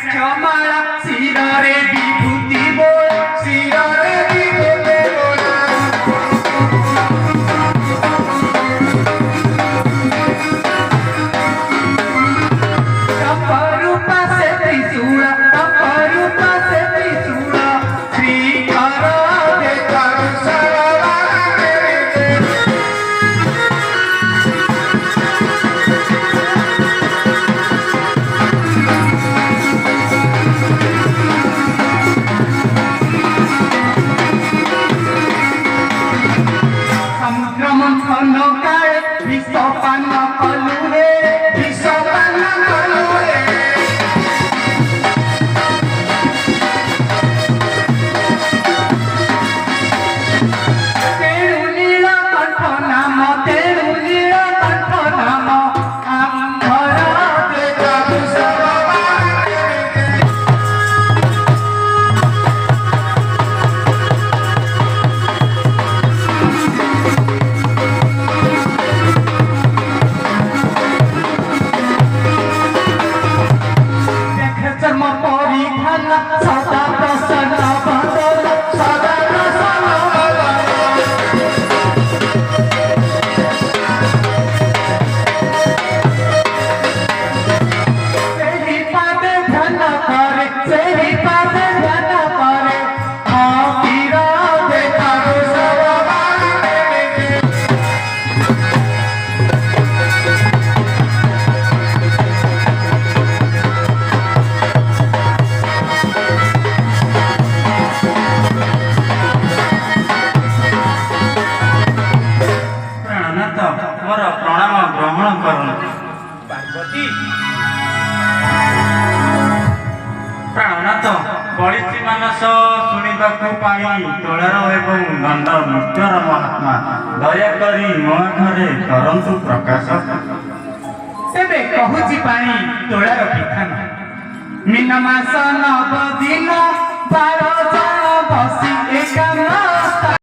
क्षमाला शिरारे विभूति बोल शिरारे विभूति बोल रूपा से त्रिशूल रूपा से त्रिशूल श्रीकर बड़ी मानस शुणा तोलार एवं दंड नृत्यर महात्मा दयाकर मो घरे करंतु प्रकाश तेबे कहूची पानी तोलार विधान मीन मास नव दिन 12 जन बसी एका